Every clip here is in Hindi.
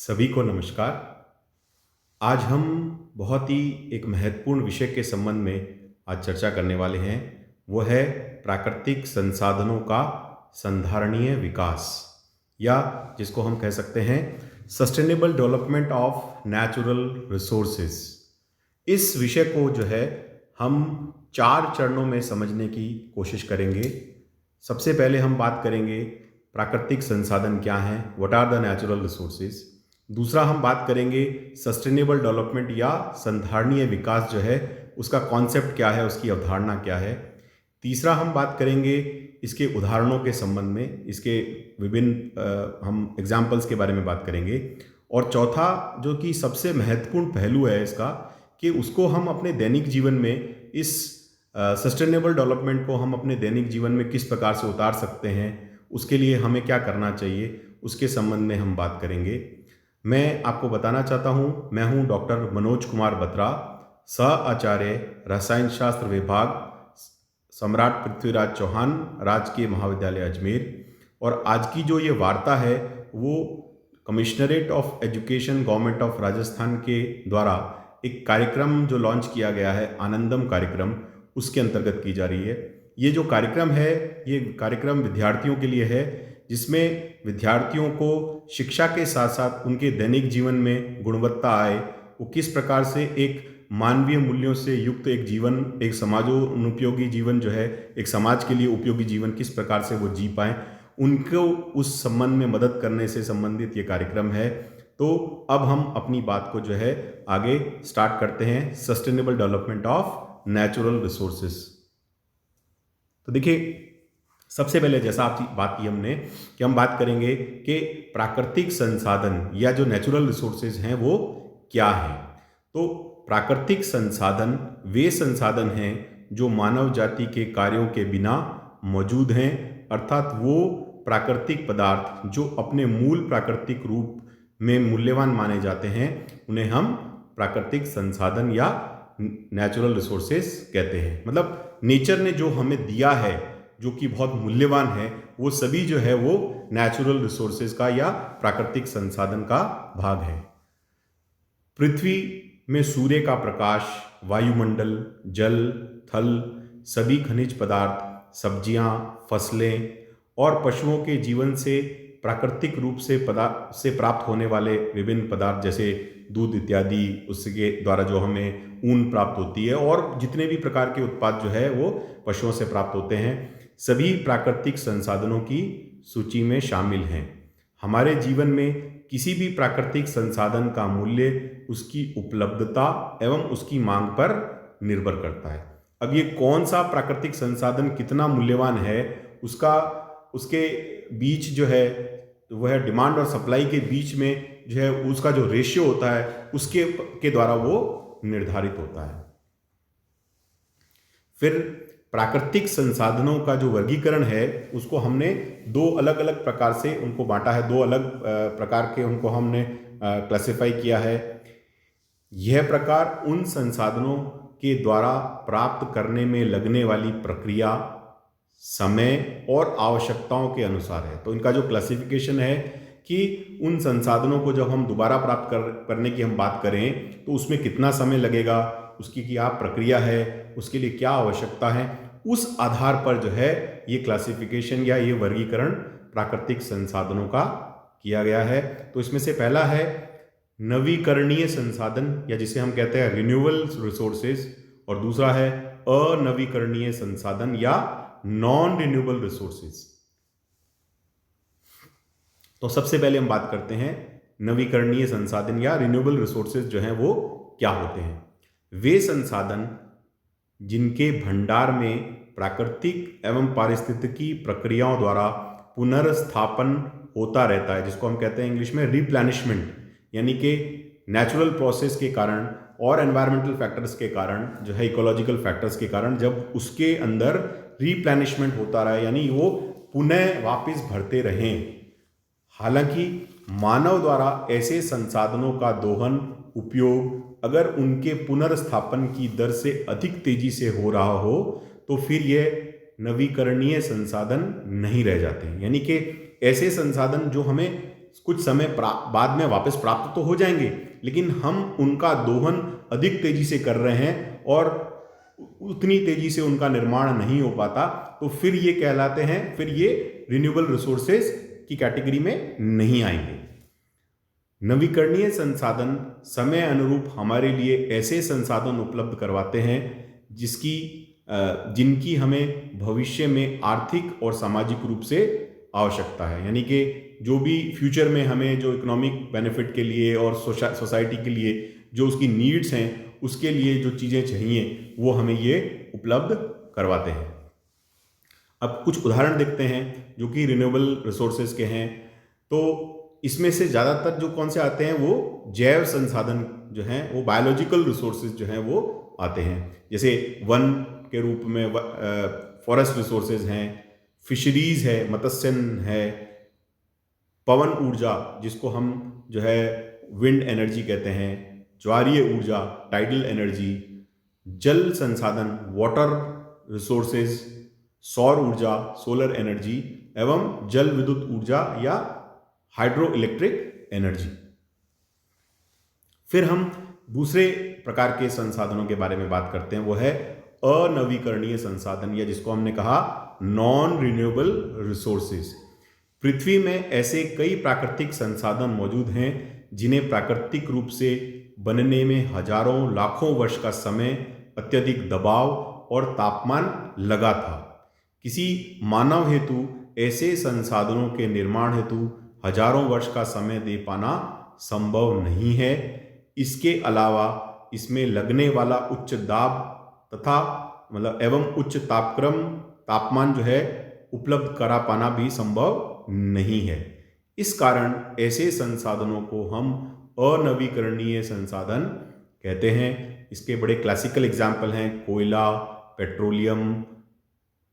सभी को नमस्कार। आज हम बहुत ही एक महत्वपूर्ण विषय के संबंध में आज चर्चा करने वाले हैं। वो है प्राकृतिक संसाधनों का संधारणीय विकास, या जिसको हम कह सकते हैं sustainable development of natural resources. इस विषय को जो है हम 4 चरणों में समझने की कोशिश करेंगे। सबसे पहले हम बात करेंगे प्राकृतिक संसाधन क्या हैं, what are the natural resources. दूसरा हम बात करेंगे सस्टेनेबल डेवलपमेंट या संधारणीय विकास जो है उसका कॉन्सेप्ट क्या है, उसकी अवधारणा क्या है। तीसरा हम बात करेंगे इसके उदाहरणों के संबंध में, इसके विभिन्न हम एग्जाम्पल्स के बारे में बात करेंगे। और चौथा जो कि सबसे महत्वपूर्ण पहलू है इसका, कि उसको हम अपने दैनिक जीवन में इस सस्टेनेबल डेवलपमेंट को हम अपने दैनिक जीवन में किस प्रकार से उतार सकते हैं, उसके लिए हमें क्या करना चाहिए, उसके संबंध में हम बात करेंगे। मैं आपको बताना चाहता हूँ, मैं हूँ डॉक्टर मनोज कुमार बत्रा, सह आचार्य रसायन शास्त्र विभाग, सम्राट पृथ्वीराज चौहान राजकीय महाविद्यालय अजमेर। और आज की जो ये वार्ता है वो commissionerate of education government of Rajasthan के द्वारा एक कार्यक्रम जो लॉन्च किया गया है, आनंदम कार्यक्रम, उसके अंतर्गत की जा रही है। ये जो कार्यक्रम है, ये कार्यक्रम विद्यार्थियों के लिए है, जिसमें विद्यार्थियों को शिक्षा के साथ साथ उनके दैनिक जीवन में गुणवत्ता आए, वो किस प्रकार से एक मानवीय मूल्यों से युक्त एक जीवन, एक समाजोपयोगी जीवन जो है, एक समाज के लिए उपयोगी जीवन किस प्रकार से वो जी पाएँ, उनको उस संबंध में मदद करने से संबंधित ये कार्यक्रम है। तो अब हम अपनी बात को जो है आगे स्टार्ट करते हैं, sustainable development of natural resources. तो देखिए, सबसे पहले जैसा आपकी बात की हमने कि हम बात करेंगे कि प्राकृतिक संसाधन या जो नेचुरल रिसोर्सेज हैं वो क्या हैं। तो प्राकृतिक संसाधन वे संसाधन हैं जो मानव जाति के कार्यों के बिना मौजूद हैं, अर्थात वो प्राकृतिक पदार्थ जो अपने मूल प्राकृतिक रूप में मूल्यवान माने जाते हैं, उन्हें हम प्राकृतिक संसाधन या नेचुरल रिसोर्सेज कहते हैं। मतलब नेचर ने जो हमें दिया है जो कि बहुत मूल्यवान है, वो सभी जो है वो नेचुरल रिसोर्सेज का या प्राकृतिक संसाधन का भाग है। पृथ्वी में सूर्य का प्रकाश, वायुमंडल, जल, थल, सभी खनिज पदार्थ, सब्जियां, फसलें और पशुओं के जीवन से प्राकृतिक रूप से प्राप्त होने वाले विभिन्न पदार्थ जैसे दूध इत्यादि, उसके द्वारा जो हमें ऊन प्राप्त होती है, और जितने भी प्रकार के उत्पाद जो है वो पशुओं से प्राप्त होते हैं, सभी प्राकृतिक संसाधनों की सूची में शामिल हैं। हमारे जीवन में किसी भी प्राकृतिक संसाधन का मूल्य उसकी उपलब्धता एवं उसकी मांग पर निर्भर करता है। अब ये कौन सा प्राकृतिक संसाधन कितना मूल्यवान है, उसके बीच जो है वो है डिमांड और सप्लाई के बीच में जो है उसका जो रेशियो होता है उसके द्वारा वो निर्धारित होता है। फिर प्राकृतिक संसाधनों का जो वर्गीकरण है उसको हमने 2 अलग अलग प्रकार से उनको बांटा है, 2 अलग प्रकार के उनको हमने क्लासिफाई किया है। यह प्रकार उन संसाधनों के द्वारा प्राप्त करने में लगने वाली प्रक्रिया, समय और आवश्यकताओं के अनुसार है। तो इनका जो क्लासिफिकेशन है कि उन संसाधनों को जब हम दोबारा प्राप्त करने की हम बात करें तो उसमें कितना समय लगेगा, उसकी क्या प्रक्रिया है, उसके लिए क्या आवश्यकता है, उस आधार पर जो है ये क्लासिफिकेशन या ये वर्गीकरण प्राकृतिक संसाधनों का किया गया है। तो इसमें से पहला है नवीकरणीय संसाधन, या जिसे हम कहते हैं रिन्यूएबल रिसोर्सेज, और दूसरा है अनवीकरणीय संसाधन या नॉन रिन्यूएबल रिसोर्सेज। तो सबसे पहले हम बात करते हैं नवीकरणीय संसाधन या रिन्यूएबल रिसोर्सेज जो हैं वो क्या होते हैं। वे संसाधन जिनके भंडार में प्राकृतिक एवं पारिस्थितिकी प्रक्रियाओं द्वारा पुनर्स्थापन होता रहता है, जिसको हम कहते हैं इंग्लिश में रिप्लेनिशमेंट, यानी कि नेचुरल प्रोसेस के कारण और एनवायरमेंटल फैक्टर्स के कारण जो है, इकोलॉजिकल फैक्टर्स के कारण, जब उसके अंदर रिप्लेनिशमेंट होता रहे, यानी वो पुनः वापस भरते रहें। हालांकि मानव द्वारा ऐसे संसाधनों का दोहन, उपयोग अगर उनके पुनर्स्थापन की दर से अधिक तेजी से हो रहा हो तो फिर ये नवीकरणीय संसाधन नहीं रह जाते हैं। यानी कि ऐसे संसाधन जो हमें कुछ समय बाद में वापस प्राप्त तो हो जाएंगे, लेकिन हम उनका दोहन अधिक तेजी से कर रहे हैं और उतनी तेजी से उनका निर्माण नहीं हो पाता, तो फिर ये कहलाते हैं, फिर ये रिन्यूएबल रिसोर्सेज की कैटेगरी में नहीं आएंगे। नवीकरणीय संसाधन समय अनुरूप हमारे लिए ऐसे संसाधन उपलब्ध करवाते हैं जिनकी हमें भविष्य में आर्थिक और सामाजिक रूप से आवश्यकता है। यानी कि जो भी फ्यूचर में हमें जो इकोनॉमिक बेनिफिट के लिए और सोसाइटी के लिए जो उसकी नीड्स हैं, उसके लिए जो चीज़ें चाहिए वो हमें ये उपलब्ध करवाते हैं। अब कुछ उदाहरण देखते हैं जो कि रिन्यूएबल रिसोर्सेज के हैं। तो इसमें से ज़्यादातर जो कौन से आते हैं, वो जैव संसाधन जो हैं, वो बायोलॉजिकल रिसोर्सेज जो हैं वो आते हैं। जैसे वन के रूप में फॉरेस्ट रिसोर्सेज हैं, फिशरीज है, मत्स्यन है, पवन ऊर्जा जिसको हम जो है विंड एनर्जी कहते हैं, ज्वारीय ऊर्जा टाइडल एनर्जी, जल संसाधन वाटर रिसोर्सेज, सौर ऊर्जा सोलर एनर्जी एवं जल विद्युत ऊर्जा या हाइड्रो इलेक्ट्रिक एनर्जी। फिर हम दूसरे प्रकार के संसाधनों के बारे में बात करते हैं, वो है अनवीकरणीय संसाधन या जिसको हमने कहा नॉन रिन्यूएबल रिसोर्सेज। पृथ्वी में ऐसे कई प्राकृतिक संसाधन मौजूद हैं जिन्हें प्राकृतिक रूप से बनने में हजारों लाखों वर्ष का समय, अत्यधिक दबाव और तापमान लगा था। किसी मानव हेतु ऐसे संसाधनों के निर्माण हेतु हजारों वर्ष का समय दे पाना संभव नहीं है। इसके अलावा इसमें लगने वाला उच्च दाब तथा एवं उच्च तापमान जो है उपलब्ध करा पाना भी संभव नहीं है। इस कारण ऐसे संसाधनों को हम अनवीकरणीय संसाधन कहते हैं। इसके बड़े क्लासिकल एग्जाम्पल हैं कोयला, पेट्रोलियम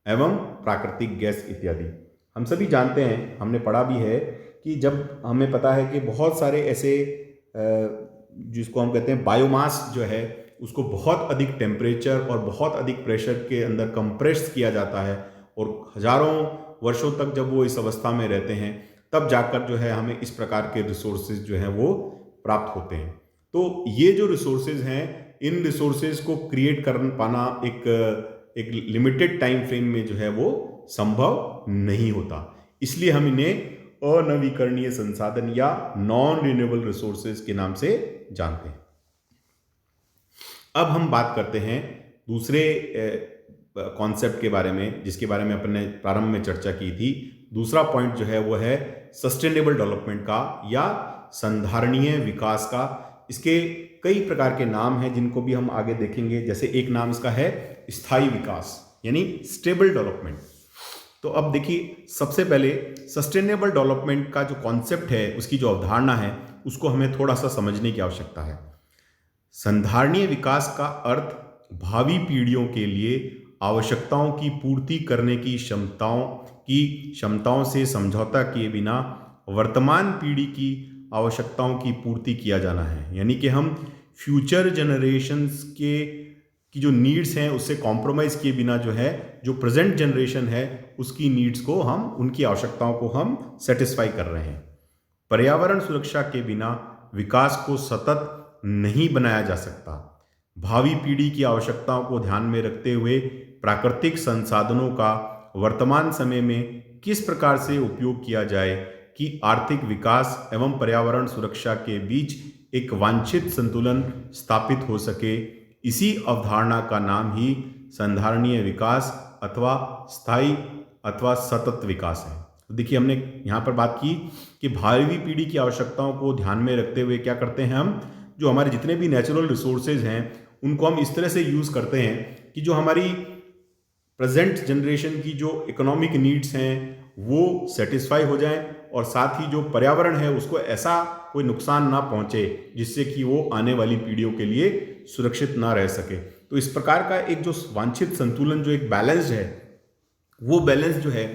एवं प्राकृतिक गैस इत्यादि। हम सभी जानते हैं, हमने पढ़ा भी है कि जब हमें पता है कि बहुत सारे ऐसे जिसको हम कहते हैं बायोमास जो है उसको बहुत अधिक टेम्परेचर और बहुत अधिक प्रेशर के अंदर कंप्रेस किया जाता है और हजारों वर्षों तक जब वो इस अवस्था में रहते हैं तब जाकर जो है हमें इस प्रकार के रिसोर्सेज जो हैं वो प्राप्त होते हैं। तो ये जो रिसोर्सेज हैं, इन रिसोर्सेज को क्रिएट कर पाना एक लिमिटेड टाइम फ्रेम में जो है वो संभव नहीं होता। इसलिए हम इन्हें अनवीकरणीय संसाधन या नॉन रिन्यूएबल रिसोर्सेज के नाम से जानते हैं। अब हम बात करते हैं दूसरे कॉन्सेप्ट के बारे में जिसके बारे में अपन ने प्रारंभ में चर्चा की थी। दूसरा पॉइंट जो है वो है सस्टेनेबल डेवलपमेंट का या संधारणीय विकास का। इसके कई प्रकार के नाम हैं जिनको भी हम आगे देखेंगे। जैसे एक नाम इसका है स्थायी विकास यानी स्टेबल डेवलपमेंट। तो अब देखिए, सबसे पहले सस्टेनेबल डेवलपमेंट का जो कॉन्सेप्ट है, उसकी जो अवधारणा है, उसको हमें थोड़ा सा समझने की आवश्यकता है। संधारणीय विकास का अर्थ भावी पीढ़ियों के लिए आवश्यकताओं की पूर्ति करने की क्षमताओं से समझौता किए बिना वर्तमान पीढ़ी की आवश्यकताओं की पूर्ति किया जाना है। यानी कि हम फ्यूचर जनरेशन्स की जो नीड्स हैं उससे कॉम्प्रोमाइज़ किए बिना जो है जो प्रेजेंट जनरेशन है उसकी नीड्स को हम, उनकी आवश्यकताओं को हम सेटिस्फाई कर रहे हैं। पर्यावरण सुरक्षा के बिना विकास को सतत नहीं बनाया जा सकता। भावी पीढ़ी की आवश्यकताओं को ध्यान में रखते हुए प्राकृतिक संसाधनों का वर्तमान समय में किस प्रकार से उपयोग किया जाए कि आर्थिक विकास एवं पर्यावरण सुरक्षा के बीच एक वांछित संतुलन स्थापित हो सके, इसी अवधारणा का नाम ही संधारणीय विकास अथवा स्थायी अथवा सतत विकास है। तो देखिए, हमने यहाँ पर बात की कि भावी पीढ़ी की आवश्यकताओं को ध्यान में रखते हुए क्या करते हैं, हम जो हमारे जितने भी नेचुरल रिसोर्सेज हैं उनको हम इस तरह से यूज़ करते हैं कि जो हमारी प्रेजेंट जनरेशन की जो इकोनॉमिक नीड्स हैं वो सेटिस्फाई हो जाएं और साथ ही जो पर्यावरण है उसको ऐसा कोई नुकसान ना पहुंचे जिससे कि वो आने वाली पीढ़ियों के लिए सुरक्षित ना रह सके। तो इस प्रकार का एक जो वांछित संतुलन, जो एक बैलेंस है, वो बैलेंस जो है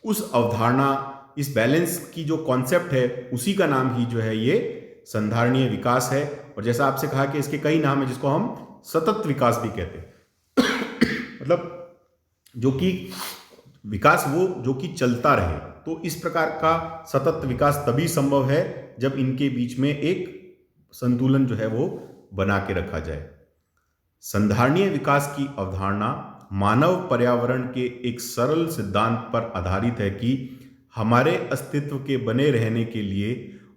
उस अवधारणा, इस बैलेंस की जो कॉन्सेप्ट है उसी का नाम ही जो है ये संधारणीय विकास है। और जैसा आपसे कहा कि इसके कई नाम है जिसको हम सतत विकास भी कहते हैं मतलब जो कि विकास वो जो कि चलता रहे। तो इस प्रकार का सतत विकास तभी संभव है जब इनके बीच में एक संतुलन जो है वो बना के रखा जाए। संधारणीय विकास की अवधारणा मानव पर्यावरण के एक सरल सिद्धांत पर आधारित है कि हमारे अस्तित्व के बने रहने के लिए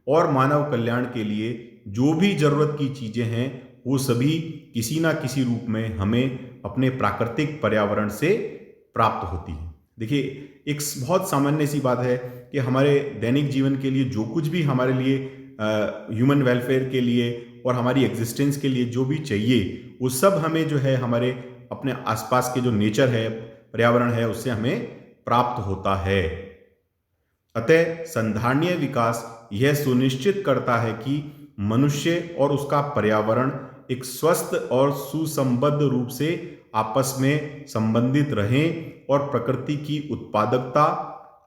और मानव कल्याण के लिए जो भी जरूरत की चीजें हैं वो सभी किसी ना किसी रूप में हमें अपने प्राकृतिक पर्यावरण से प्राप्त होती है। देखिए, एक बहुत सामान्य सी बात है कि हमारे दैनिक जीवन के लिए जो कुछ भी हमारे लिए ह्यूमन वेलफेयर के लिए और हमारी एग्जिस्टेंस के लिए जो भी चाहिए वो सब हमें जो है हमारे अपने आसपास के जो नेचर है, पर्यावरण है, उससे हमें प्राप्त होता है। अतः संधारणीय विकास यह सुनिश्चित करता है कि मनुष्य और उसका पर्यावरण एक स्वस्थ और सुसंबद्ध रूप से आपस में संबंधित रहें और प्रकृति की उत्पादकता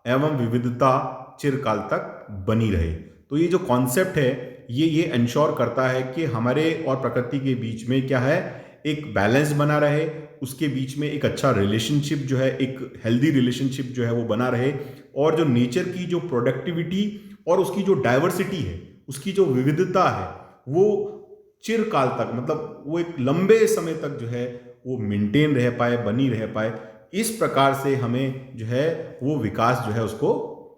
एवं विविधता चिरकाल तक बनी रहे। तो ये जो कॉन्सेप्ट है ये इंश्योर करता है कि हमारे और प्रकृति के बीच में क्या है, एक बैलेंस बना रहे, उसके बीच में एक अच्छा रिलेशनशिप जो है, एक हेल्दी रिलेशनशिप जो है वो बना रहे, और जो नेचर की जो प्रोडक्टिविटी और उसकी जो डाइवर्सिटी है, उसकी जो विविधता है, वो चिरकाल तक, मतलब वो एक लंबे समय तक जो है वो मेंटेन रह पाए, बनी रह पाए। इस प्रकार से हमें जो है वो विकास जो है उसको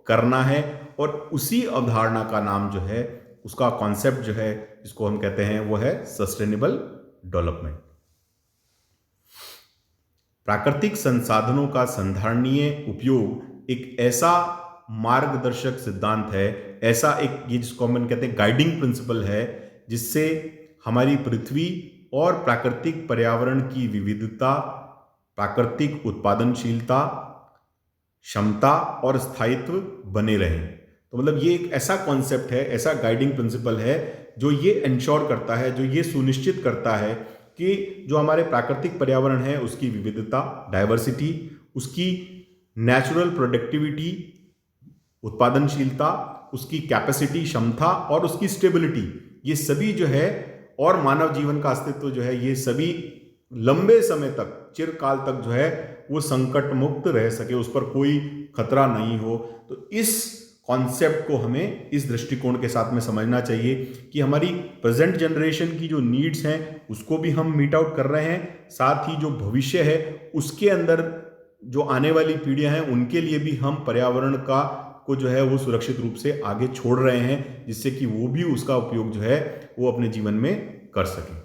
करना है, और उसी अवधारणा का नाम जो है, उसका कॉन्सेप्ट जो है, जिसको हम कहते हैं वो है सस्टेनेबल डेवलपमेंट। प्राकृतिक संसाधनों का संधारणीय उपयोग एक ऐसा मार्गदर्शक सिद्धांत है, ऐसा एक, ये जिसको हम कहते हैं गाइडिंग प्रिंसिपल है, जिससे हमारी पृथ्वी और प्राकृतिक पर्यावरण की विविधता, प्राकृतिक उत्पादनशीलता, क्षमता और स्थायित्व बने रहें। तो मतलब ये एक ऐसा कॉन्सेप्ट है, ऐसा गाइडिंग प्रिंसिपल है जो ये इंश्योर करता है, जो ये सुनिश्चित करता है कि जो हमारे प्राकृतिक पर्यावरण है उसकी विविधता, डाइवर्सिटी, उसकी नेचुरल प्रोडक्टिविटी, उत्पादनशीलता, उसकी कैपेसिटी, क्षमता और उसकी स्टेबिलिटी, ये सभी जो है, और मानव जीवन का अस्तित्व जो है, ये सभी लंबे समय तक, चिरकाल तक जो है वो संकट मुक्त रह सके, उस पर कोई खतरा नहीं हो। तो इस कॉन्सेप्ट को हमें इस दृष्टिकोण के साथ में समझना चाहिए कि हमारी प्रेजेंट जनरेशन की जो नीड्स हैं उसको भी हम मीट आउट कर रहे हैं, साथ ही जो भविष्य है उसके अंदर जो आने वाली पीढ़ियां हैं उनके लिए भी हम पर्यावरण का को जो है वो सुरक्षित रूप से आगे छोड़ रहे हैं, जिससे कि वो भी उसका उपयोग जो है वो अपने जीवन में कर सकें।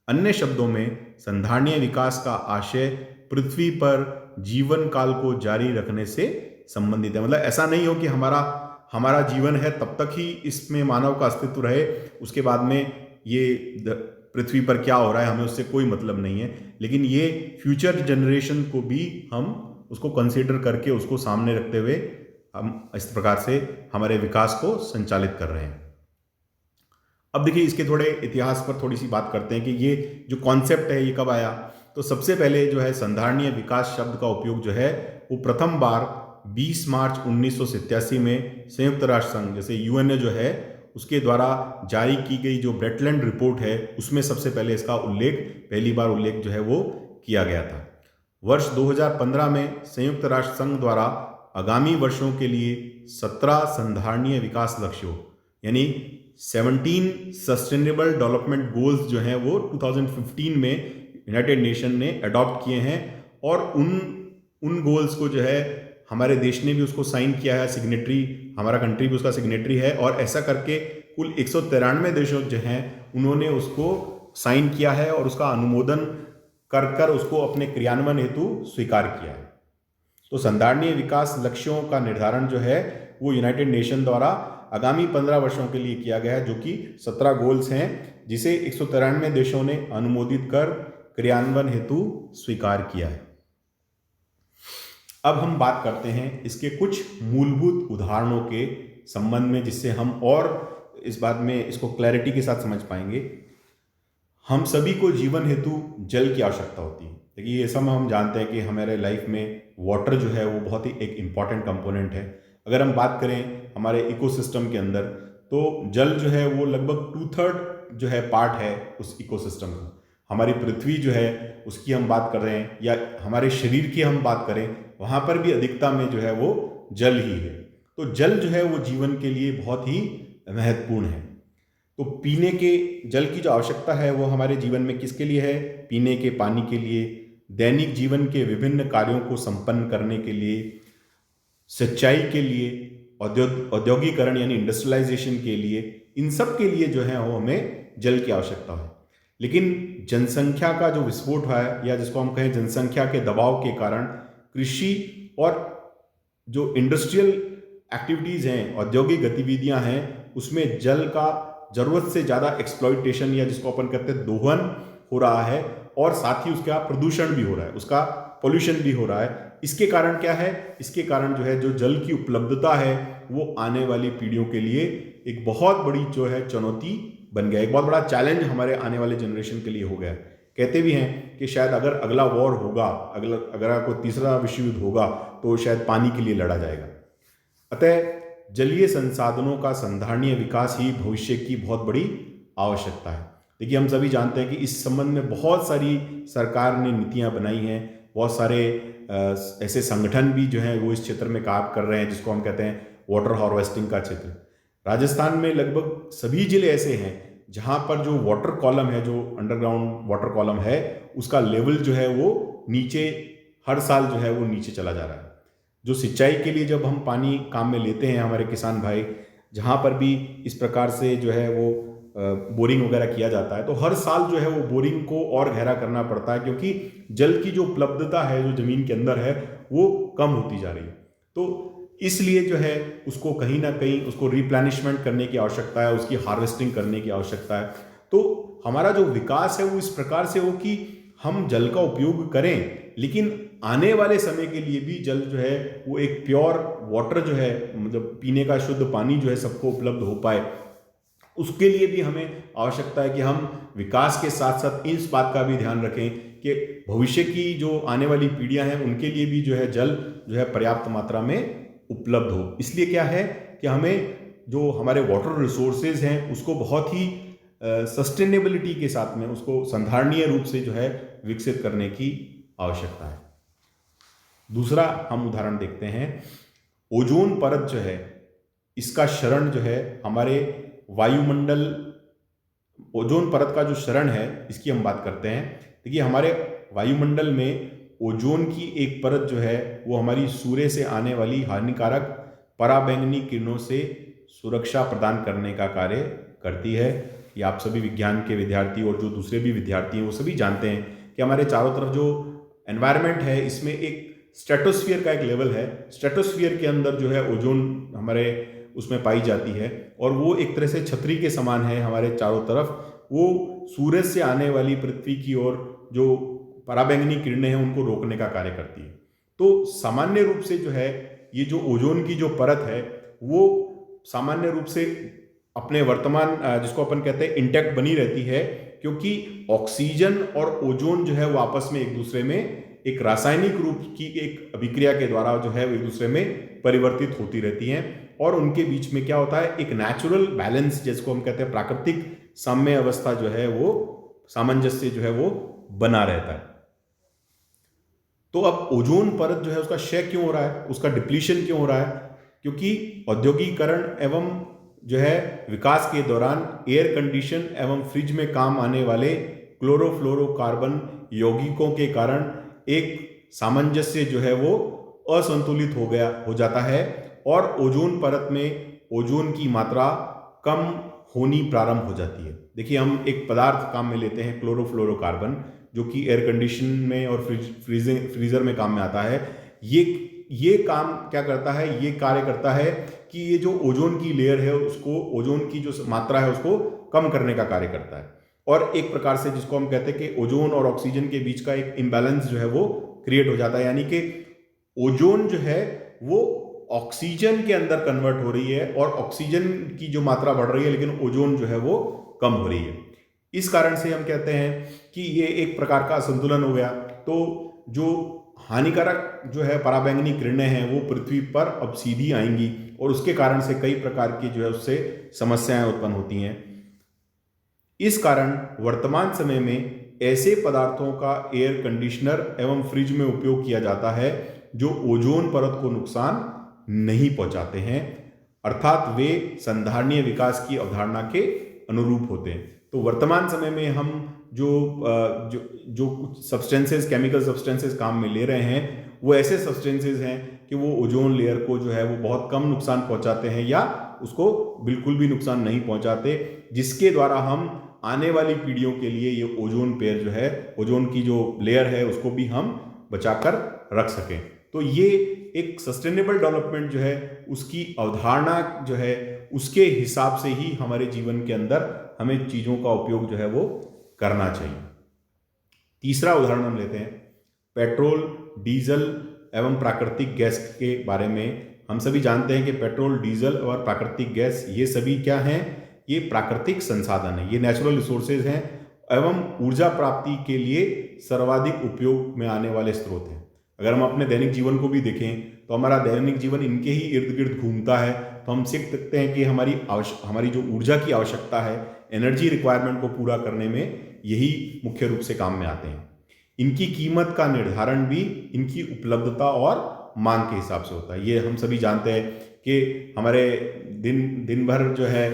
अन्य शब्दों में संधारणीय विकास का आशय पृथ्वी पर जीवन काल को जारी रखने से संबंधित है। मतलब ऐसा नहीं हो कि हमारा जीवन है तब तक ही इसमें मानव का अस्तित्व रहे, उसके बाद में ये पृथ्वी पर क्या हो रहा है हमें उससे कोई मतलब नहीं है, लेकिन ये फ्यूचर जनरेशन को भी हम उसको कंसीडर करके, उसको सामने रखते हुए हम इस प्रकार से हमारे विकास को संचालित कर रहे हैं। अब देखिए, इसके थोड़े इतिहास पर थोड़ी सी बात करते हैं कि ये जो कॉन्सेप्ट है ये कब आया। तो सबसे पहले जो है संधारणीय विकास शब्द का उपयोग जो है वो प्रथम बार 20 मार्च 1987 में संयुक्त राष्ट्र संघ, जैसे यूएनए जो है, उसके द्वारा जारी की गई जो ब्रेटलैंड रिपोर्ट है उसमें सबसे पहले इसका पहली बार उल्लेख जो है वो किया गया था। वर्ष 2015 में संयुक्त राष्ट्र संघ द्वारा आगामी वर्षों के लिए 17 संधारणीय विकास लक्ष्यों, यानी 17 सस्टेनेबल डेवलपमेंट गोल्स जो हैं वो 2015 में यूनाइटेड नेशन ने अडॉप्ट किए हैं, और उन गोल्स को जो है हमारे देश ने भी उसको साइन किया है, सिग्नेटरी, हमारा कंट्री भी उसका सिग्नेटरी है, और ऐसा करके कुल 193 देशों जो हैं उन्होंने उसको साइन किया है और उसका अनुमोदन कर उसको अपने क्रियान्वयन हेतु स्वीकार किया है। तो संधारणीय विकास लक्ष्यों का निर्धारण जो है वो यूनाइटेड नेशन द्वारा आगामी 15 वर्षों के लिए किया गया है, जो कि 17 गोल्स हैं जिसे 193 देशों ने अनुमोदित कर क्रियान्वयन हेतु स्वीकार किया है। अब हम बात करते हैं इसके कुछ मूलभूत उदाहरणों के संबंध में, जिससे हम और इस बात में इसको क्लैरिटी के साथ समझ पाएंगे। हम सभी को जीवन हेतु जल की आवश्यकता होती है। देखिए, ये सब हम जानते हैं कि हमारे लाइफ में वाटर जो है वो बहुत ही एक इम्पॉर्टेंट कंपोनेंट है। अगर हम बात करें हमारे इकोसिस्टम के अंदर, तो जल जो है वो लगभग 2/3 जो है पार्ट है उस इकोसिस्टम का। हमारी पृथ्वी जो है उसकी हम बात कर रहे हैं, या हमारे शरीर की हम बात करें, वहाँ पर भी अधिकता में जो है वो जल ही है। तो जल जो है वो जीवन के लिए बहुत ही महत्वपूर्ण है। तो पीने के जल की जो आवश्यकता है वो हमारे जीवन में किसके लिए है? पीने के पानी के लिए, दैनिक जीवन के विभिन्न कार्यों को संपन्न करने के लिए, सिंचाई के लिए, औद्योगिकरण यानी इंडस्ट्रियलाइजेशन के लिए, इन सब के लिए जो है वो हमें जल की आवश्यकता है। लेकिन जनसंख्या का जो विस्फोट हुआ है, या जिसको हम कहें जनसंख्या के दबाव के कारण, कृषि और जो इंडस्ट्रियल एक्टिविटीज़ हैं, औद्योगिक गतिविधियां हैं, उसमें जल का ज़रूरत से ज़्यादा एक्सप्लॉइटेशन, या जिसको अपन कहते हैं दोहन, हो रहा है। और साथ ही उसका प्रदूषण भी हो रहा है, उसका पोल्यूशन भी हो रहा है। इसके कारण क्या है? इसके कारण जो है जो जल की उपलब्धता है वो आने वाली पीढ़ियों के लिए एक बहुत बड़ी जो है चुनौती बन गया, एक बहुत बड़ा चैलेंज हमारे आने वाले जनरेशन के लिए हो गया। कहते भी हैं कि शायद अगर अगला वॉर होगा, अगर कोई तीसरा विश्व युद्ध होगा, तो शायद पानी के लिए लड़ा जाएगा। अतः जलीय संसाधनों का संधारणीय विकास ही भविष्य की बहुत बड़ी आवश्यकता है। देखिए, हम सभी जानते हैं कि इस संबंध में बहुत सारी सरकार ने नीतियां बनाई हैं, बहुत सारे ऐसे संगठन भी जो हैं वो इस क्षेत्र में काम कर रहे हैं, जिसको हम कहते हैं वाटर हार्वेस्टिंग का क्षेत्र। राजस्थान में लगभग सभी जिले ऐसे हैं जहां पर जो वाटर कॉलम है, जो अंडरग्राउंड वाटर कॉलम है, उसका लेवल जो है वो नीचे, हर साल जो है वो नीचे चला जा रहा है। जो सिंचाई के लिए जब हम पानी काम में लेते हैं, हमारे किसान भाई, जहाँ पर भी इस प्रकार से जो है वो बोरिंग वगैरह किया जाता है, तो हर साल जो है वो बोरिंग को और गहरा करना पड़ता है, क्योंकि जल की जो उपलब्धता है जो ज़मीन के अंदर है वो कम होती जा रही है। तो इसलिए जो है उसको कहीं ना कहीं उसको रिप्लेनिशमेंट करने की आवश्यकता है, उसकी हार्वेस्टिंग करने की आवश्यकता है। तो हमारा जो विकास है वो इस प्रकार से हो कि हम जल का उपयोग करें, लेकिन आने वाले समय के लिए भी जल जो है वो एक प्योर वाटर जो है, मतलब पीने का शुद्ध पानी जो है सबको उपलब्ध हो पाए, उसके लिए भी हमें आवश्यकता है कि हम विकास के साथ साथ इस बात का भी ध्यान रखें कि भविष्य की जो आने वाली पीढ़ियां हैं उनके लिए भी जो है जल जो है पर्याप्त मात्रा में उपलब्ध हो। इसलिए क्या है कि हमें जो हमारे वाटर रिसोर्सेज हैं उसको बहुत ही सस्टेनेबिलिटी के साथ में, उसको संधारणीय रूप से जो है विकसित करने की आवश्यकता है। दूसरा हम उदाहरण देखते हैं, ओजोन परत जो है, इसका क्षरण जो है हमारे वायुमंडल, ओजोन परत का जो क्षरण है इसकी हम बात करते हैं। देखिए, हमारे वायुमंडल में ओजोन की एक परत जो है वो हमारी सूर्य से आने वाली हानिकारक पराबैंगनी किरणों से सुरक्षा प्रदान करने का कार्य करती है। ये आप सभी विज्ञान के विद्यार्थी और जो दूसरे भी विद्यार्थी हैं वो सभी जानते हैं कि हमारे चारों तरफ जो एनवायरनमेंट है इसमें एक स्ट्रेटोस्फीयर का एक लेवल है। स्ट्रेटोस्फीयर के अंदर जो है ओजोन हमारे उसमें पाई जाती है, और वो एक तरह से छतरी के समान है हमारे चारों तरफ। वो सूरज से आने वाली पृथ्वी की ओर जो पराबैंगनी किरणें हैं उनको रोकने का कार्य करती है। तो सामान्य रूप से जो है ये जो ओजोन की जो परत है वो सामान्य रूप से अपने वर्तमान, जिसको अपन कहते हैं, इंटैक्ट बनी रहती है, क्योंकि ऑक्सीजन और ओजोन जो है वो आपस में एक दूसरे में एक रासायनिक रूप की एक अभिक्रिया के द्वारा जो है वो एक दूसरे में परिवर्तित होती रहती हैं, और उनके बीच में क्या होता है, एक नेचुरल बैलेंस, जिसको हम कहते हैं प्राकृतिक साम्य अवस्था जो है वो, सामंजस्य जो है वो बना रहता है। तो अब ओजोन परत जो है उसका क्षय क्यों हो रहा है, उसका डिप्लीशन क्यों हो रहा है? क्योंकि औद्योगिकरण एवं जो है विकास के दौरान एयर कंडीशन एवं फ्रिज में काम आने वाले क्लोरोफ्लोरोकार्बन यौगिकों के कारण एक सामंजस्य जो है वो असंतुलित हो जाता है, और ओजोन परत में ओजोन की मात्रा कम होनी प्रारंभ हो जाती है। देखिए, हम एक पदार्थ काम में लेते हैं क्लोरोफ्लोरोकार्बन, जो कि एयर कंडीशन में और फ्रीजर में काम में आता है। ये काम क्या करता है, ये कार्य करता है कि ये जो ओजोन की लेयर है उसको, ओजोन की जो मात्रा है उसको कम करने का कार्य करता है, और एक प्रकार से जिसको हम कहते हैं कि ओजोन और ऑक्सीजन के बीच का एक इम्बैलेंस जो है वो क्रिएट हो जाता है। यानी कि ओजोन जो है वो ऑक्सीजन के अंदर कन्वर्ट हो रही है, और ऑक्सीजन की जो मात्रा बढ़ रही है, लेकिन ओजोन जो है वो कम हो रही है। इस कारण से हम कहते हैं कि ये एक प्रकार का असंतुलन हो गया। तो जो हानिकारक जो है पराबैंगनी किरणें हैं वो पृथ्वी पर अब सीधी आएंगी, और उसके कारण से कई प्रकार की जो है उससे समस्याएं उत्पन्न होती हैं। इस कारण वर्तमान समय में ऐसे पदार्थों का एयर कंडीशनर एवं फ्रिज में उपयोग किया जाता है जो ओजोन परत को नुकसान नहीं पहुंचाते हैं, अर्थात वे संधारणीय विकास की अवधारणा के अनुरूप होते हैं। तो वर्तमान समय में हम जो जो जो कुछ सब्सटेंसेस, केमिकल सब्सटेंसेस काम में ले रहे हैं, वो ऐसे सब्सटेंसेस हैं कि वो ओजोन लेयर को जो है वो बहुत कम नुकसान पहुंचाते हैं या उसको बिल्कुल भी नुकसान नहीं पहुंचाते, जिसके द्वारा हम आने वाली पीढ़ियों के लिए ये ओजोन पेयर जो है, ओजोन की जो लेयर है, उसको भी हम बचाकर रख सकें। तो ये एक सस्टेनेबल डेवलपमेंट जो है उसकी अवधारणा जो है उसके हिसाब से ही हमारे जीवन के अंदर हमें चीज़ों का उपयोग जो है वो करना चाहिए। तीसरा उदाहरण हम लेते हैं पेट्रोल, डीजल एवं प्राकृतिक गैस के बारे में। हम सभी जानते हैं कि पेट्रोल, डीजल और प्राकृतिक गैस ये सभी क्या हैं? ये प्राकृतिक संसाधन है, ये नेचुरल रिसोर्सेज हैं एवं ऊर्जा प्राप्ति के लिए सर्वाधिक उपयोग में आने वाले स्रोत हैं। अगर हम अपने दैनिक जीवन को भी देखें तो हमारा दैनिक जीवन इनके ही इर्द गिर्द घूमता है। तो हम सीख सकते हैं कि हमारी जो ऊर्जा की आवश्यकता है, एनर्जी रिक्वायरमेंट को पूरा करने में यही मुख्य रूप से काम में आते हैं। इनकी कीमत का निर्धारण भी इनकी उपलब्धता और मांग के हिसाब से होता है। ये हम सभी जानते हैं कि हमारे दिन भर जो है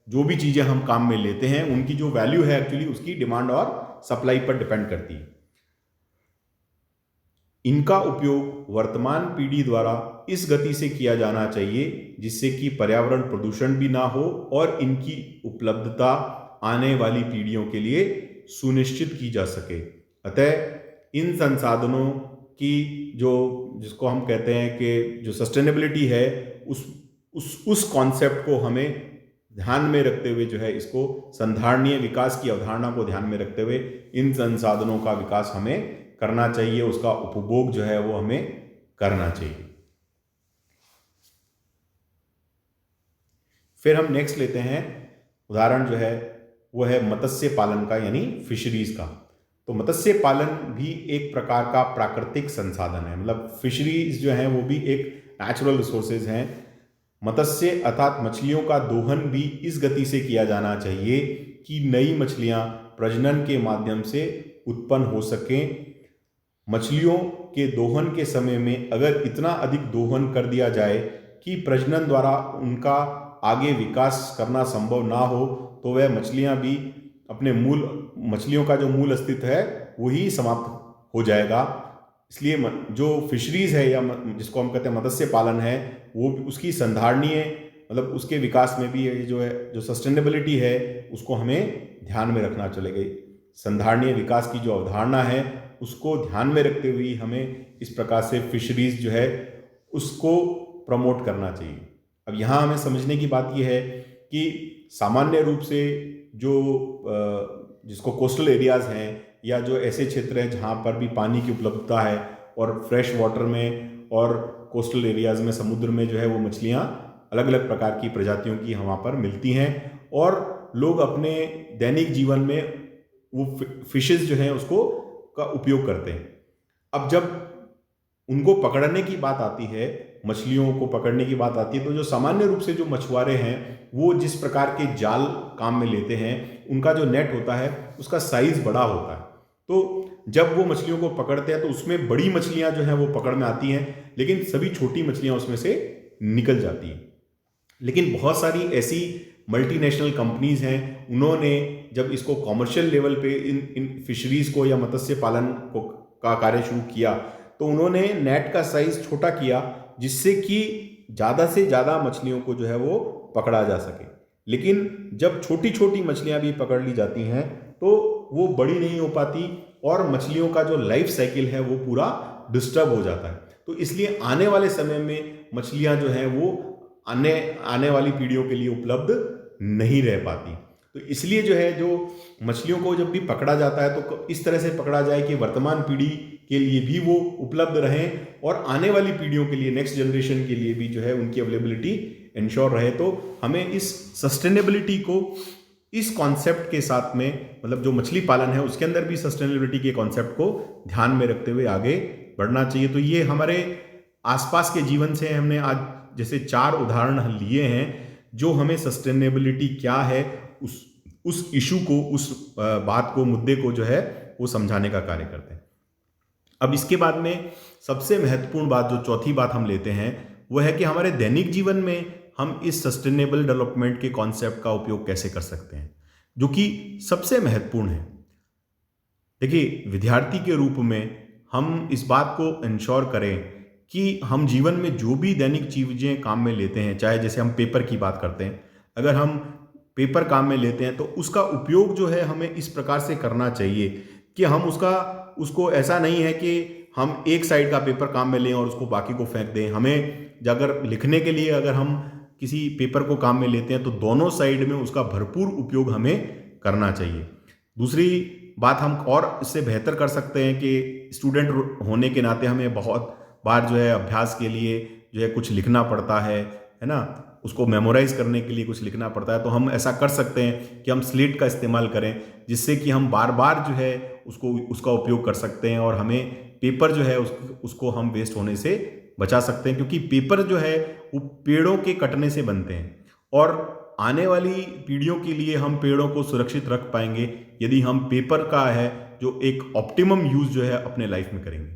जो भी चीज़ें हम काम में लेते हैं उनकी जो वैल्यू है एक्चुअली उसकी डिमांड और सप्लाई पर डिपेंड करती है। इनका उपयोग वर्तमान पीढ़ी द्वारा इस गति से किया जाना चाहिए जिससे कि पर्यावरण प्रदूषण भी ना हो और इनकी उपलब्धता आने वाली पीढ़ियों के लिए सुनिश्चित की जा सके। अतः इन संसाधनों की जिसको हम कहते हैं कि जो सस्टेनेबिलिटी है उस कॉन्सेप्ट को हमें ध्यान में रखते हुए जो है इसको संधारणीय विकास की अवधारणा को ध्यान में रखते हुए इन संसाधनों का विकास हमें करना चाहिए, उसका उपभोग जो है वो हमें करना चाहिए। फिर हम नेक्स्ट लेते हैं उदाहरण जो है वो है मत्स्य पालन का, यानी फिशरीज का। तो मत्स्य पालन भी एक प्रकार का प्राकृतिक संसाधन है, मतलब फिशरीज जो है वो भी एक नेचुरल रिसोर्सेज हैं। मत्स्य अर्थात मछलियों का दोहन भी इस गति से किया जाना चाहिए कि नई मछलियां प्रजनन के माध्यम से उत्पन्न हो सकें। मछलियों के दोहन के समय में अगर इतना अधिक दोहन कर दिया जाए कि प्रजनन द्वारा उनका आगे विकास करना संभव ना हो तो वह मछलियां भी अपने मछलियों का जो मूल अस्तित्व है वही समाप्त हो जाएगा। इसलिए जो फिशरीज है या जिसको हम कहते हैं मत्स्य पालन है वो उसकी संधारणीय मतलब उसके विकास में भी जो सस्टेनेबिलिटी है उसको हमें ध्यान में रखना चलेगा। संधारणीय विकास की जो अवधारणा है उसको ध्यान में रखते हुए हमें इस प्रकार से फिशरीज जो है उसको प्रमोट करना चाहिए। अब यहाँ हमें समझने की बात यह है कि सामान्य रूप से जिसको कोस्टल एरियाज हैं या जो ऐसे क्षेत्र हैं जहाँ पर भी पानी की उपलब्धता है और फ्रेश वाटर में और कोस्टल एरियाज में समुद्र में जो है वो मछलियाँ अलग अलग प्रकार की प्रजातियों की वहाँ पर मिलती हैं और लोग अपने दैनिक जीवन में वो फिशेस जो हैं उसको का उपयोग करते हैं। अब जब उनको पकड़ने की बात आती है, मछलियों को पकड़ने की बात आती है, तो जो सामान्य रूप से जो मछुआरे हैं वो जिस प्रकार के जाल काम में लेते हैं उनका जो नेट होता है उसका साइज बड़ा होता है। तो जब वो मछलियों को पकड़ते हैं तो उसमें बड़ी मछलियां जो हैं वो पकड़ में आती हैं, लेकिन सभी छोटी मछलियां उसमें से निकल जाती हैं। लेकिन बहुत सारी ऐसी मल्टीनेशनल कंपनीज हैं, उन्होंने जब इसको कॉमर्शियल लेवल पे इन फिशरीज को या मत्स्य पालन को का कार्य शुरू किया तो उन्होंने नेट का साइज छोटा किया जिससे कि ज़्यादा से ज़्यादा मछलियों को जो है वो पकड़ा जा सके। लेकिन जब छोटी छोटी मछलियां भी पकड़ ली जाती हैं तो वो बड़ी नहीं हो पाती और मछलियों का जो लाइफ साइकिल है वो पूरा डिस्टर्ब हो जाता है। तो इसलिए आने वाले समय में मछलियां जो हैं वो आने वाली पीढ़ियों के लिए उपलब्ध नहीं रह पाती। तो इसलिए जो है जो मछलियों को जब भी पकड़ा जाता है तो इस तरह से पकड़ा जाए कि वर्तमान पीढ़ी के लिए भी वो उपलब्ध रहें और आने वाली पीढ़ियों के लिए, नेक्स्ट जनरेशन के लिए भी जो है उनकी अवेलेबिलिटी इंश्योर रहे। तो हमें इस सस्टेनेबिलिटी को इस कॉन्सेप्ट के साथ में, मतलब जो मछली पालन है उसके अंदर भी सस्टेनेबिलिटी के कॉन्सेप्ट को ध्यान में रखते हुए आगे बढ़ना चाहिए। तो ये हमारे आसपास के जीवन से हमने आज जैसे 4 उदाहरण लिए हैं जो हमें सस्टेनेबिलिटी क्या है उस इशू को, उस बात को, मुद्दे को जो है वो समझाने का कार्य करते हैं। अब इसके बाद में सबसे महत्वपूर्ण बात, जो चौथी बात हम लेते हैं, वो है कि हमारे दैनिक जीवन में हम इस सस्टेनेबल डेवलपमेंट के कॉन्सेप्ट का उपयोग कैसे कर सकते हैं, जो कि सबसे महत्वपूर्ण है। देखिए, विद्यार्थी के रूप में हम इस बात को इंश्योर करें कि हम जीवन में जो भी दैनिक चीज़ें काम में लेते हैं, चाहे जैसे हम पेपर की बात करते हैं, अगर हम पेपर काम में लेते हैं तो उसका उपयोग जो है हमें इस प्रकार से करना चाहिए कि हम उसको ऐसा नहीं है कि हम एक साइड का पेपर काम में लें और उसको बाकी को फेंक दें। हमें अगर लिखने के लिए अगर हम किसी पेपर को काम में लेते हैं तो दोनों साइड में उसका भरपूर उपयोग हमें करना चाहिए। दूसरी बात हम और इससे बेहतर कर सकते हैं कि स्टूडेंट होने के नाते हमें बहुत बार जो है अभ्यास के लिए जो है कुछ लिखना पड़ता है ना, उसको मेमोराइज करने के लिए कुछ लिखना पड़ता है। तो हम ऐसा कर सकते हैं कि हम स्लेट का इस्तेमाल करें, जिससे कि हम बार बार जो है उसका उपयोग कर सकते हैं और हमें पेपर जो है उसको हम वेस्ट होने से बचा सकते हैं। क्योंकि पेपर जो है वो पेड़ों के कटने से बनते हैं और आने वाली पीढ़ियों के लिए हम पेड़ों को सुरक्षित रख पाएंगे यदि हम पेपर का है जो एक ऑप्टिमम यूज़ जो है अपने लाइफ में करेंगे।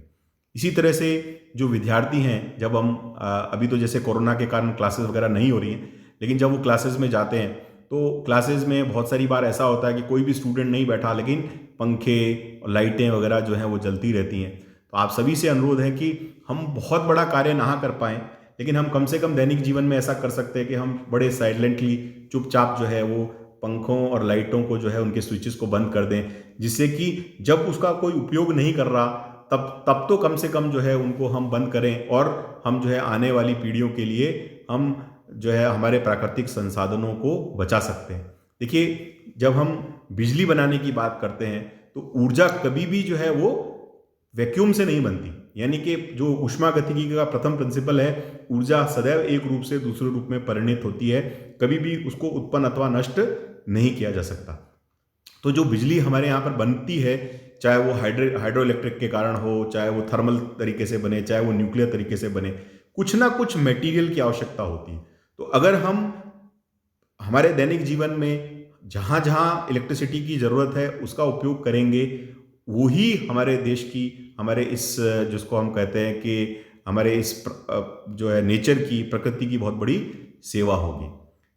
इसी तरह से जो विद्यार्थी हैं, जब हम अभी तो जैसे कोरोना के कारण क्लासेस वगैरह नहीं हो रही हैं, लेकिन जब वो क्लासेस में जाते हैं तो क्लासेस में बहुत सारी बार ऐसा होता है कि कोई भी स्टूडेंट नहीं बैठा, लेकिन पंखे और लाइटें वगैरह जो हैं वो जलती रहती हैं। तो आप सभी से अनुरोध है कि हम बहुत बड़ा कार्य ना कर पाएँ, लेकिन हम कम से कम दैनिक जीवन में ऐसा कर सकते हैं कि हम बड़े साइलेंटली चुपचाप जो है वो पंखों और लाइटों को जो है उनके स्विचेस को बंद कर दें, जिससे कि जब उसका कोई उपयोग नहीं कर रहा तब तो कम से कम जो है उनको हम बंद करें और हम जो है आने वाली पीढ़ियों के लिए हम जो है हमारे प्राकृतिक संसाधनों को बचा सकते हैं। देखिए, जब हम बिजली बनाने की बात करते हैं तो ऊर्जा कभी भी जो है वो वैक्यूम से नहीं बनती। यानी कि जो ऊष्मागतिकी का प्रथम प्रिंसिपल है, ऊर्जा सदैव एक रूप से दूसरे रूप में परिणित होती है, कभी भी उसको उत्पन्न अथवा नष्ट नहीं किया जा सकता। तो जो बिजली हमारे यहाँ पर बनती है, चाहे वो हाइड्रो इलेक्ट्रिक के कारण हो, चाहे वो थर्मल तरीके से बने, चाहे वो न्यूक्लियर तरीके से बने, कुछ ना कुछ मटेरियल की आवश्यकता होती है। तो अगर हम हमारे दैनिक जीवन में जहाँ जहाँ इलेक्ट्रिसिटी की ज़रूरत है उसका उपयोग करेंगे, वही हमारे देश की, हमारे इस जिसको हम कहते हैं कि हमारे इस जो है नेचर की, प्रकृति की बहुत बड़ी सेवा होगी।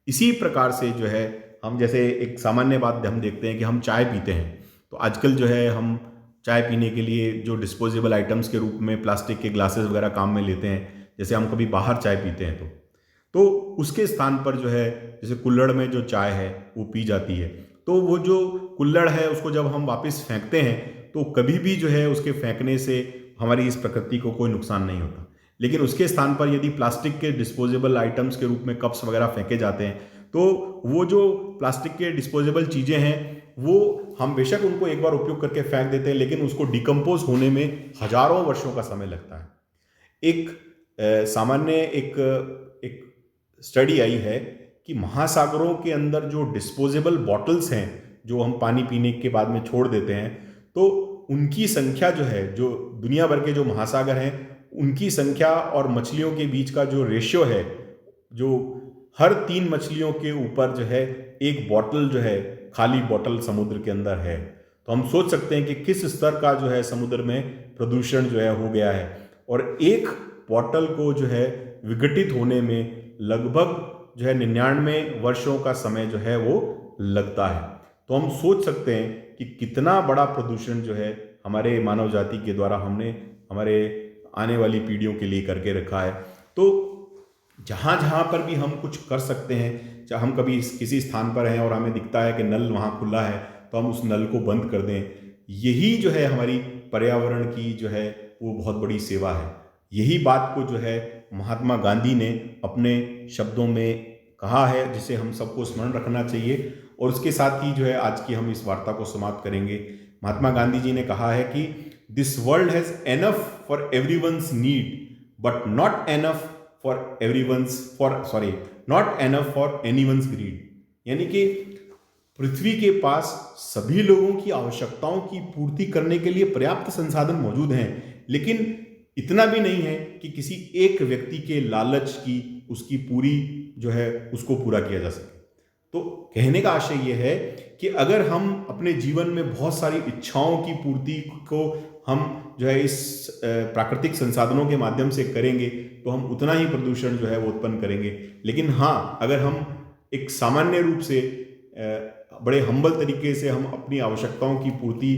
इसी प्रकार से जो है हम जैसे एक सामान्य बात हम देखते हैं कि हम चाय पीते हैं, तो आजकल जो है हम चाय पीने के लिए जो डिस्पोजेबल आइटम्स के रूप में प्लास्टिक के ग्लासेस वगैरह काम में लेते हैं, जैसे हम कभी बाहर चाय पीते हैं तो उसके स्थान पर जो है जैसे कुल्हड़ में जो चाय है वो पी जाती है। तो वो जो कुल्हड़ है उसको जब हम वापस फेंकते हैं तो कभी भी जो है उसके फेंकने से हमारी इस प्रकृति को कोई नुकसान नहीं होता। लेकिन उसके स्थान पर यदि प्लास्टिक के डिस्पोजेबल आइटम्स के रूप में कप्स वगैरह फेंके जाते हैं, तो वो जो प्लास्टिक के डिस्पोजेबल चीज़ें हैं वो हम बेशक उनको एक बार उपयोग करके फेंक देते हैं, लेकिन उसको डिकम्पोज होने में हजारों वर्षों का समय लगता है। सामान्य एक स्टडी आई है कि महासागरों के अंदर जो डिस्पोजेबल बॉटल्स हैं जो हम पानी पीने के बाद में छोड़ देते हैं, तो उनकी संख्या जो है, जो दुनिया भर के जो महासागर हैं उनकी संख्या और मछलियों के बीच का जो रेशियो है, जो हर 3 मछलियों के ऊपर जो है एक बॉटल जो है, खाली बॉटल समुद्र के अंदर है। तो हम सोच सकते हैं कि किस स्तर का जो है समुद्र में प्रदूषण जो है हो गया है। और एक बॉटल को जो है विघटित होने में लगभग जो है 99 वर्षों का समय जो है वो लगता है। तो हम सोच सकते हैं कि कितना बड़ा प्रदूषण जो है हमारे मानव जाति के द्वारा हमने हमारे आने वाली पीढ़ियों के लिए करके रखा है। तो जहाँ जहाँ पर भी हम कुछ कर सकते हैं, चाहे हम कभी किसी स्थान पर हैं और हमें दिखता है कि नल वहाँ खुला है, तो हम उस नल को बंद कर दें। यही जो है हमारी पर्यावरण की जो है वो बहुत बड़ी सेवा है। यही बात को जो है महात्मा गांधी ने अपने शब्दों में कहा है, जिसे हम सबको स्मरण रखना चाहिए। और उसके साथ ही जो है आज की हम इस वार्ता को समाप्त करेंगे। महात्मा गांधी जी ने कहा है कि this world has enough for everyone's need but not enough for anyone's greed. यानी कि पृथ्वी के पास सभी लोगों की आवश्यकताओं की पूर्ति करने के लिए पर्याप्त संसाधन मौजूद हैं, लेकिन इतना भी नहीं है कि किसी एक व्यक्ति के लालच की उसकी पूरी जो है उसको पूरा किया जा सके। तो कहने का आशय यह है कि अगर हम अपने जीवन में बहुत सारी इच्छाओं की पूर्ति को हम जो है इस प्राकृतिक संसाधनों के माध्यम से करेंगे तो हम उतना ही प्रदूषण जो है वो उत्पन्न करेंगे। लेकिन हाँ, अगर हम एक सामान्य रूप से बड़े हम्बल तरीके से हम अपनी आवश्यकताओं की पूर्ति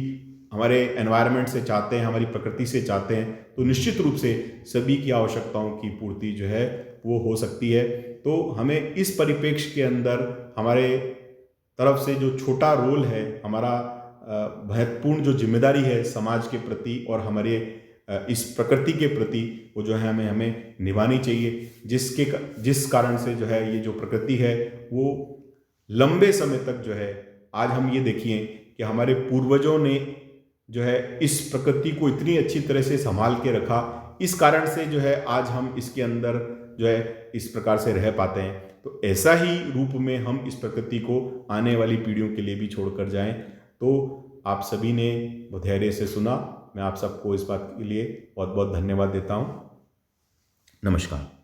हमारे एनवायरनमेंट से चाहते हैं, हमारी प्रकृति से चाहते हैं, तो निश्चित रूप से सभी की आवश्यकताओं की पूर्ति जो है वो हो सकती है। तो हमें इस परिप्रेक्ष्य के अंदर हमारे तरफ से जो छोटा रोल है, हमारा महत्वपूर्ण जो जिम्मेदारी है समाज के प्रति और हमारे इस प्रकृति के प्रति, वो जो है हमें निभानी चाहिए, जिस कारण से जो है ये जो प्रकृति है वो लंबे समय तक जो है, आज हम ये देखिए कि हमारे पूर्वजों ने जो है इस प्रकृति को इतनी अच्छी तरह से संभाल के रखा, इस कारण से जो है आज हम इसके अंदर जो है इस प्रकार से रह पाते हैं। तो ऐसा ही रूप में हम इस प्रकृति को आने वाली पीढ़ियों के लिए भी छोड़कर जाएं। तो आप सभी ने धैर्य से सुना, मैं आप सबको इस बात के लिए बहुत बहुत धन्यवाद देता हूँ। नमस्कार।